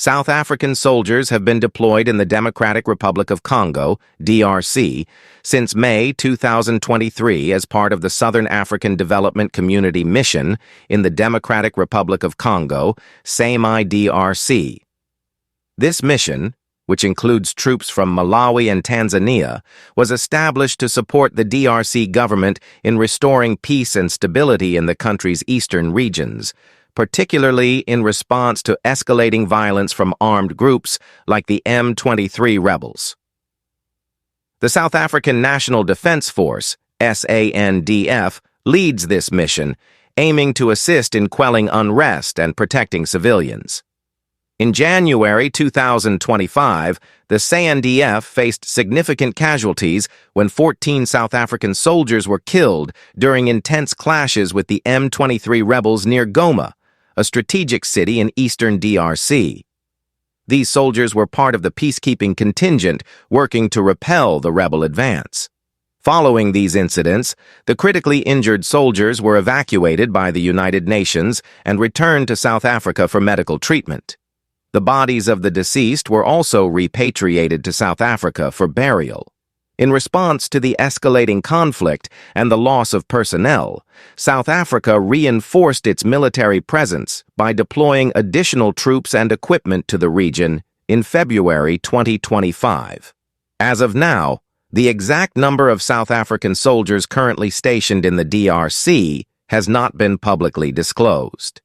South African soldiers have been deployed in the Democratic Republic of Congo, DRC, since May 2023 as part of the Southern African Development Community Mission in the Democratic Republic of Congo, DRC. This mission, which includes troops from Malawi and Tanzania, was established to support the DRC government in restoring peace and stability in the country's eastern regions, particularly in response to escalating violence from armed groups like the M23 rebels. The South African National Defense Force, SANDF, leads this mission, aiming to assist in quelling unrest and protecting civilians. In January 2025, the SANDF faced significant casualties when 14 South African soldiers were killed during intense clashes with the M23 rebels near Goma, a strategic city in eastern DRC. These soldiers were part of the peacekeeping contingent working to repel the rebel advance. Following these incidents, the critically injured soldiers were evacuated by the United Nations and returned to South Africa for medical treatment. The bodies of the deceased were also repatriated to South Africa for burial. In response to the escalating conflict and the loss of personnel, South Africa reinforced its military presence by deploying additional troops and equipment to the region in February 2025. As of now, the exact number of South African soldiers currently stationed in the DRC has not been publicly disclosed.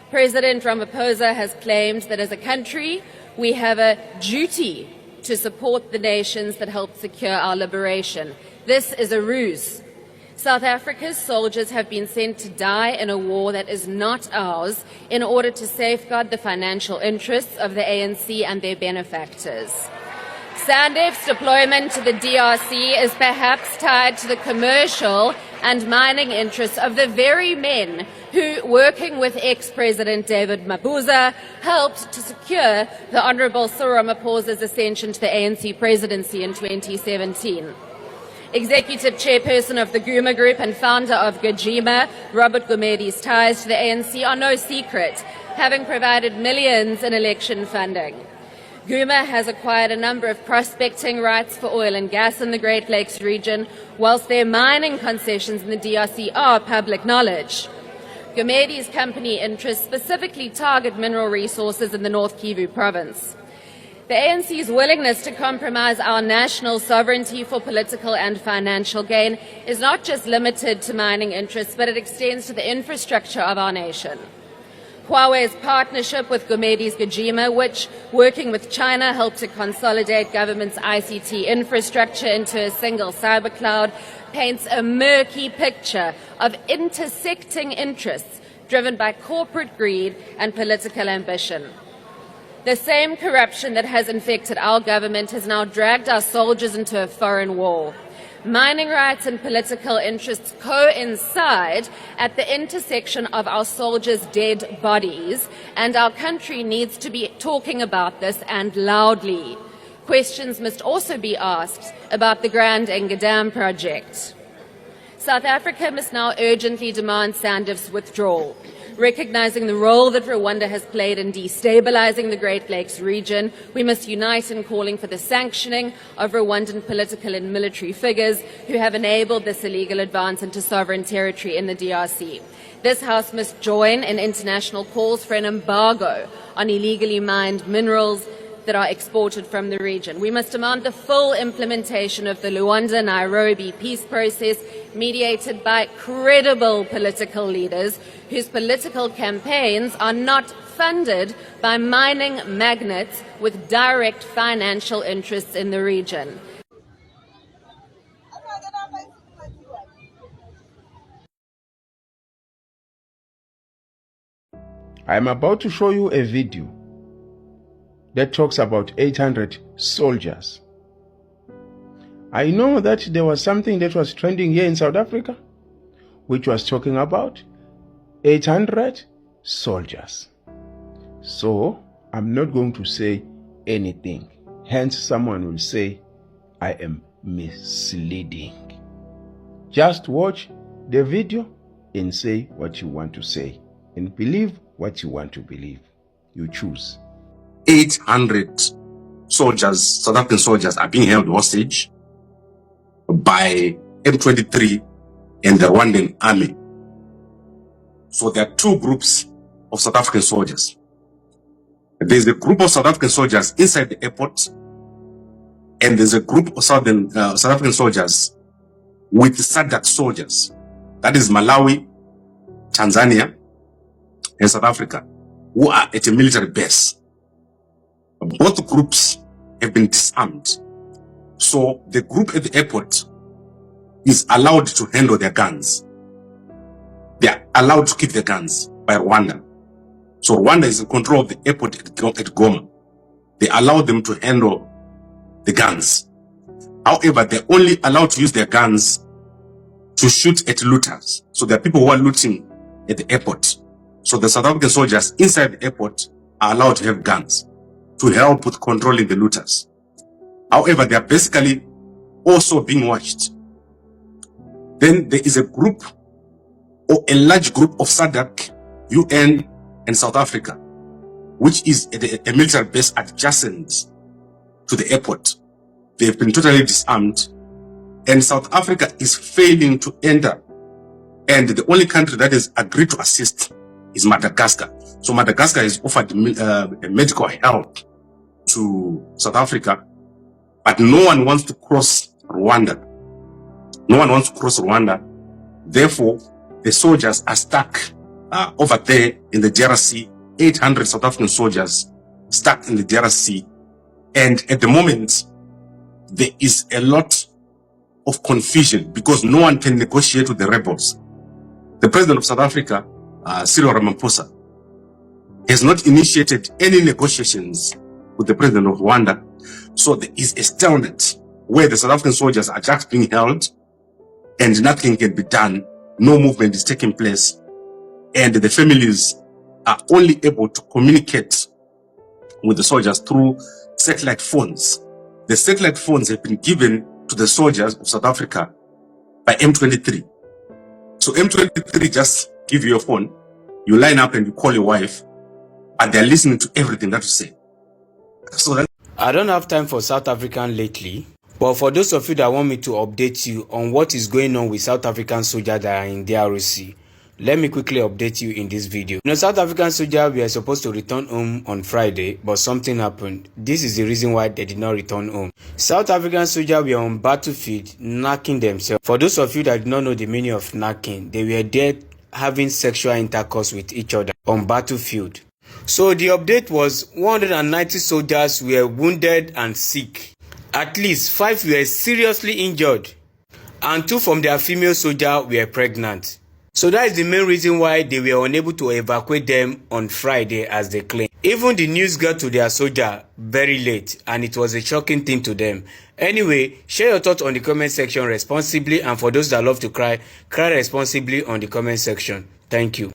President Ramaphosa has claimed that as a country, we have a duty to support the nations that helped secure our liberation. This is a ruse. South Africa's soldiers have been sent to die in a war that is not ours in order to safeguard the financial interests of the ANC and their benefactors. SANDF's deployment to the DRC is perhaps tied to the commercial and mining interests of the very men who, working with ex-President David Mabuza, helped to secure the Honourable Cyril Ramaphosa's ascension to the ANC presidency in 2017. Executive Chairperson of the Guma Group and founder of Gajima, Robert Gumedi's ties to the ANC are no secret, having provided millions in election funding. Guma has acquired a number of prospecting rights for oil and gas in the Great Lakes region, whilst their mining concessions in the DRC are public knowledge. Gumedi's company interests specifically target mineral resources in the North Kivu province. The ANC's willingness to compromise our national sovereignty for political and financial gain is not just limited to mining interests, but it extends to the infrastructure of our nation. Huawei's partnership with Gumedi's Gajima, which, working with China, helped to consolidate government's ICT infrastructure into a single cyber cloud, paints a murky picture of intersecting interests driven by corporate greed and political ambition. The same corruption that has infected our government has now dragged our soldiers into a foreign war. Mining rights and political interests coincide at the intersection of our soldiers' dead bodies, and our country needs to be talking about this, and loudly. Questions must also be asked about the Grand Enga Dam project. South Africa must now urgently demand SANDF's withdrawal. Recognizing the role that Rwanda has played in destabilizing the Great Lakes region, we must unite in calling for the sanctioning of Rwandan political and military figures who have enabled this illegal advance into sovereign territory in the DRC. This House must join in international calls for an embargo on illegally mined minerals that are exported from the region. We must demand the full implementation of the Luanda-Nairobi peace process, mediated by credible political leaders whose political campaigns are not funded by mining magnates with direct financial interests in the region. I am about to show you a video that talks about 800 soldiers. I know that there was something that was trending here in South Africa, which was talking about 800 soldiers. So I'm not going to say anything. Hence, someone will say I am misleading. Just watch the video and say what you want to say, and believe what you want to believe. You choose. 800 soldiers, South African soldiers, are being held hostage by M23 and the Rwandan army. So there are two groups of South African soldiers. There's a group of South African soldiers inside the airport, and there's a group of South African soldiers with SADC soldiers. That is Malawi, Tanzania, and South Africa, who are at a military base. Both groups have been disarmed. So the group at the airport is allowed to handle their guns. They are allowed to keep their guns by Rwanda. So Rwanda is in control of the airport at Goma. They allow them to handle the guns. However, they're only allowed to use their guns to shoot at looters. So there are people who are looting at the airport. So the South African soldiers inside the airport are allowed to have guns to help with controlling the looters. However, they are basically also being watched. Then there is a group, or a large group of SADC, UN, and South Africa, which is a military base adjacent to the airport. They have been totally disarmed, and South Africa is failing to enter. And the only country that has agreed to assist is Madagascar. So Madagascar has offered medical help to South Africa, but no one wants to cross Rwanda. No one wants to cross Rwanda. Therefore, the soldiers are stuck over there in the DRC. 800 South African soldiers stuck in the DRC. And at the moment, there is a lot of confusion because no one can negotiate with the rebels. The president of South Africa, Cyril Ramaphosa, has not initiated any negotiations with the president of Rwanda. So there is a stalemate where the South African soldiers are just being held and nothing can be done. No movement is taking place. And the families are only able to communicate with the soldiers through satellite phones. The satellite phones have been given to the soldiers of South Africa by M23. So M23 just give you a phone, you line up and you call your wife, and they're listening to everything that you say. So I don't have time for South African lately, but for those of you that want me to update you on what is going on with South African soldiers that are in DRC, let me quickly update you in this video. South African soldiers were supposed to return home on Friday, but something happened. This is the reason why they did not return home. South African soldiers were on battlefield knacking themselves. For those of you that do not know the meaning of knacking, they were there having sexual intercourse with each other on battlefield. So the update was 190 soldiers were wounded and sick. At least 5 were seriously injured, and 2 from their female soldiers were pregnant. So that is the main reason why they were unable to evacuate them on Friday as they claim. Even the news got to their soldier very late, and it was a shocking thing to them. Anyway, share your thoughts on the comment section responsibly, and for those that love to cry, cry responsibly on the comment section. Thank you.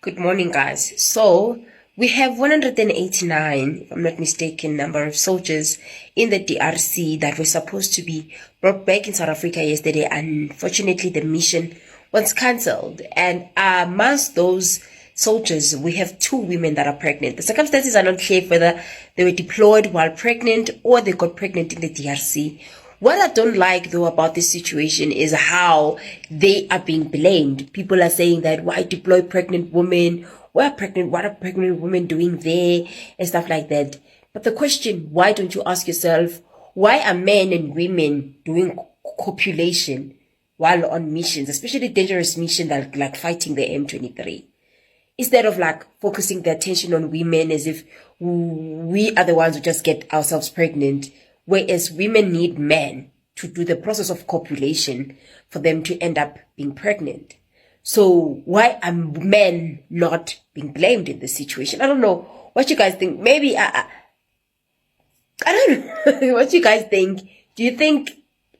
Good morning, guys. So, we have 189, if I'm not mistaken, number of soldiers in the DRC that were supposed to be brought back in South Africa yesterday. Unfortunately, the mission was cancelled. And amongst those soldiers, we have 2 women that are pregnant. The circumstances are not clear whether they were deployed while pregnant or they got pregnant in the DRC. What I don't like, though, about this situation is how they are being blamed. People are saying that, why deploy pregnant women? What are pregnant women doing there? And stuff like that. But the question, why don't you ask yourself, why are men and women doing copulation while on missions, especially dangerous missions like fighting the M23? Instead of focusing the attention on women as if we are the ones who just get ourselves pregnant, whereas women need men to do the process of copulation for them to end up being pregnant. So why are men not being blamed in this situation? I don't know what you guys think. Maybe I don't know what you guys think. Do you think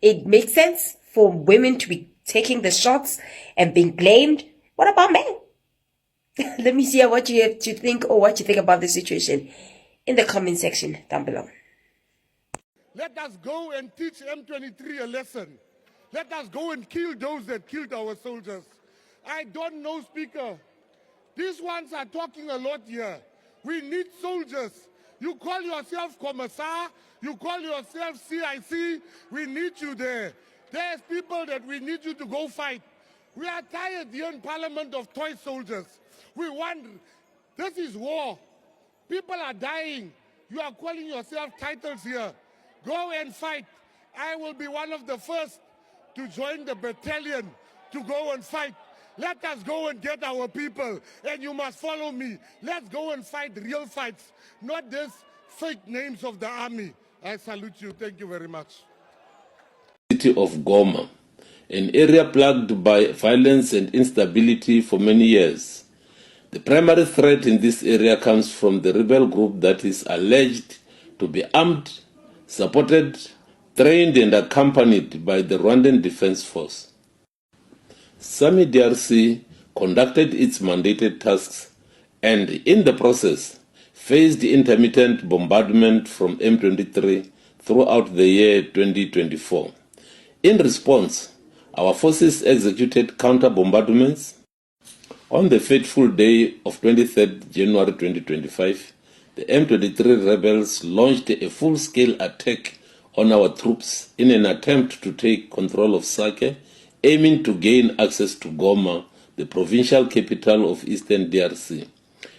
it makes sense for women to be taking the shots and being blamed? What about men? Let me see what you have to think, or what you think about the situation in the comment section down below. Let us go and teach M23 a lesson. Let us go and kill those that killed our soldiers. I don't know, Speaker. These ones are talking a lot here. We need soldiers. You call yourself Commissar, you call yourself CIC, we need you there. There's people that we need you to go fight. We are tired here in Parliament of toy soldiers. We want, this is war. People are dying. You are calling yourself titles here. Go and fight. I will be one of the first to join the battalion to go and fight. Let us go and get our people, and you must follow me. Let's go and fight real fights, not these fake names of the army. I salute you. Thank you very much. City of Goma, an area plagued by violence and instability for many years. The primary threat in this area comes from the rebel group that is alleged to be armed, supported, trained and accompanied by the Rwandan Defense Force. SAMI DRC conducted its mandated tasks and in the process faced intermittent bombardment from M23 throughout the year 2024. In response, our forces executed counter-bombardments. On the fateful day of 23rd January 2025, the M23 rebels launched a full-scale attack on our troops in an attempt to take control of Sake, aiming to gain access to Goma, the provincial capital of Eastern DRC.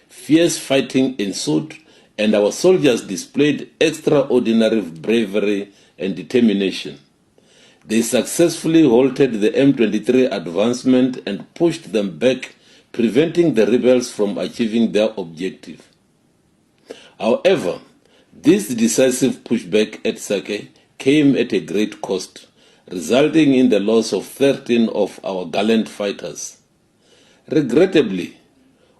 Fierce fighting ensued, and our soldiers displayed extraordinary bravery and determination. They successfully halted the M23 advancement and pushed them back, preventing the rebels from achieving their objective. However, this decisive pushback at Sake came at a great cost, resulting in the loss of 13 of our gallant fighters. Regrettably,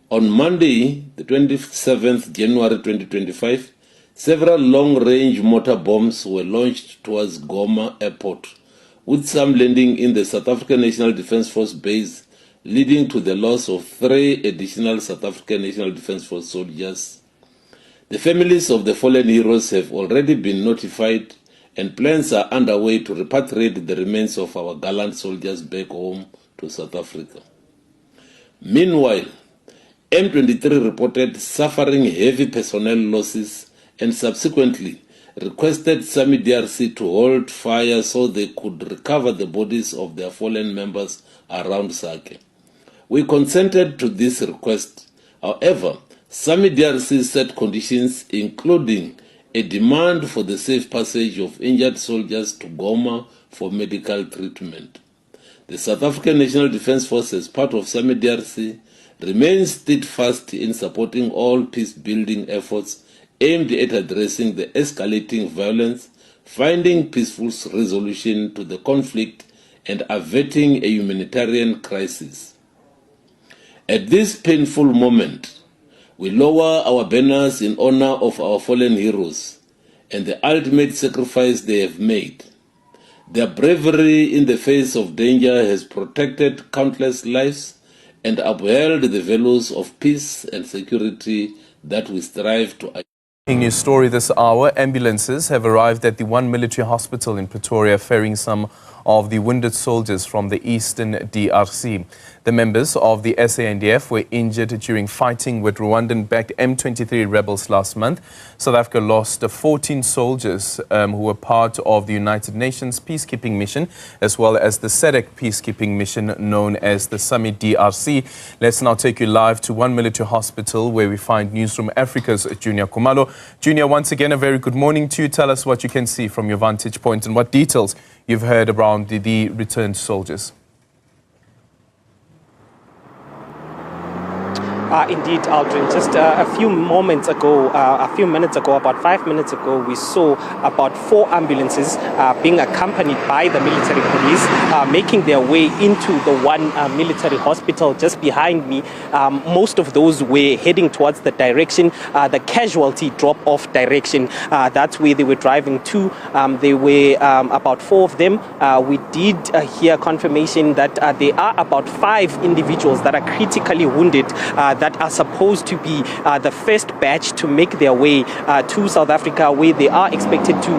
on Monday, the 27th January 2025, several long-range mortar bombs were launched towards Goma Airport, with some landing in the South African National Defence Force base, leading to the loss of 3 additional South African National Defence Force soldiers. The families of the fallen heroes have already been notified, and plans are underway to repatriate the remains of our gallant soldiers back home to South Africa. Meanwhile, M23 reported suffering heavy personnel losses and subsequently requested SAMI DRC to hold fire so they could recover the bodies of their fallen members around Sake. We consented to this request. However, SAMI DRC set conditions including a demand for the safe passage of injured soldiers to Goma for medical treatment. The South African National Defence Force, as part of SAMI DRC, remains steadfast in supporting all peace-building efforts aimed at addressing the escalating violence, finding peaceful resolution to the conflict, and averting a humanitarian crisis. At this painful moment, We lower our banners in honor of our fallen heroes and the ultimate sacrifice they have made. Their bravery in the face of danger has protected countless lives and upheld the values of peace and security that we strive to achieve. In news story this hour, ambulances have arrived at the One Military Hospital in Pretoria, ferrying some of the wounded soldiers from the eastern DRC. The members of the SANDF were injured during fighting with Rwandan-backed M23 rebels last month. South Africa lost 14 soldiers who were part of the United Nations peacekeeping mission, as well as the SADC peacekeeping mission known as the Summit DRC. Let's now take you live to One Military Hospital, where we find Newsroom Africa's Junior Kumalo. Junior, once again, a very good morning to you. Tell us what you can see from your vantage point and what details you've heard around the returned soldiers. Indeed, Aldrin. Just a few minutes ago, about 5 minutes ago, we saw about 4 ambulances being accompanied by the military police, making their way into the One Military Hospital just behind me. Most of those were heading towards the direction, the casualty drop-off direction. That's where they were driving to. There were about 4 of them. We did hear confirmation that there are about 5 individuals that are critically wounded that are supposed to be the first batch to make their way to South Africa, where they are expected to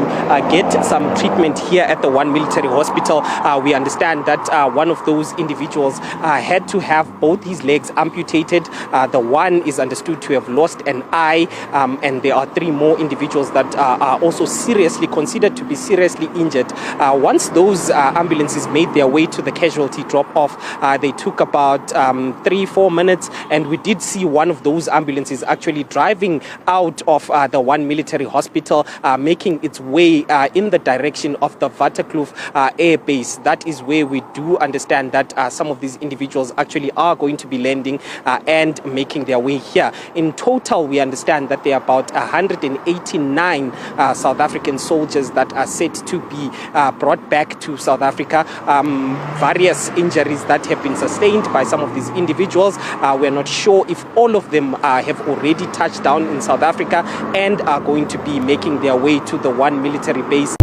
get some treatment here at the One Military Hospital. We understand that one of those individuals had to have both his legs amputated. The one is understood to have lost an eye, and there are 3 more individuals that are also considered to be seriously injured. Once those ambulances made their way to the casualty drop-off, they took about 3-4 minutes, and we did see one of those ambulances actually driving out of the One Military Hospital, making its way in the direction of the Waterkloof Air Base. That is where we do understand that some of these individuals actually are going to be landing and making their way here. In total, we understand that there are about 189 South African soldiers that are set to be brought back to South Africa. Various injuries that have been sustained by some of these individuals. We're not sure if all of them have already touched down in South Africa and are going to be making their way to the One Military Base.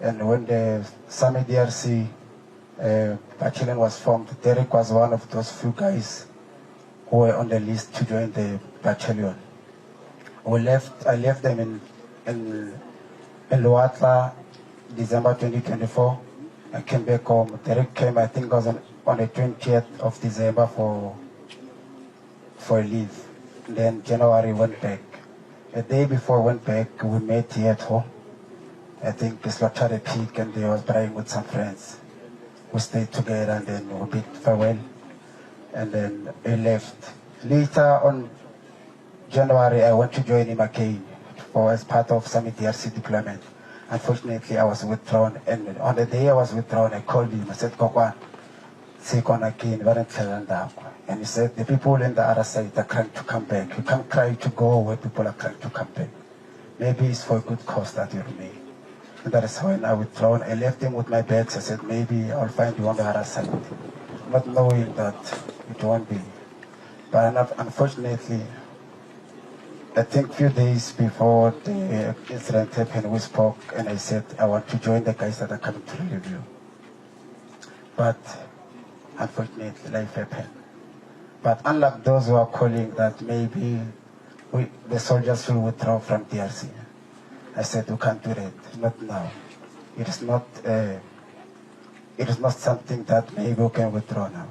And when the Summit DRC battalion was formed, Derek was one of those few guys who were on the list to join the battalion. I left them in Luatla, December 2024. I came back home. Derek came, I think it was on the 20th of December for a leave. And then January went back. A day before I went back, we met here at home. I think we slaughtered a pig and I was praying with some friends. We stayed together and then we bid farewell. And then he left. Later on January, I went to join him again as part of Summit DRC deployment. Unfortunately, I was withdrawn. And on the day I was withdrawn, I called him. I said, Kokwan, sick on again, and he said, the people in the other side are trying to come back. You can't try to go where people are trying to come back. Maybe it's for a good cause that you remain. And that is when I withdrawn. I left him with my bags. I said, maybe I'll find you on the other side. Not knowing that it won't be. But unfortunately, I think a few days before the incident happened, we spoke and I said, I want to join the guys that are coming to relieve you. But unfortunately, life happened. But unlike those who are calling that maybe the soldiers will withdraw from DRC, I said, we can't do that, not now. It is not something that maybe we can withdraw now.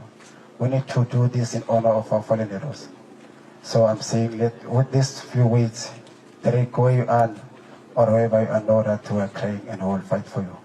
We need to do this in honor of our fallen heroes. So I'm saying that with these few weeks, Derek, where you are, or wherever you are, know that we are crying and we will fight for you.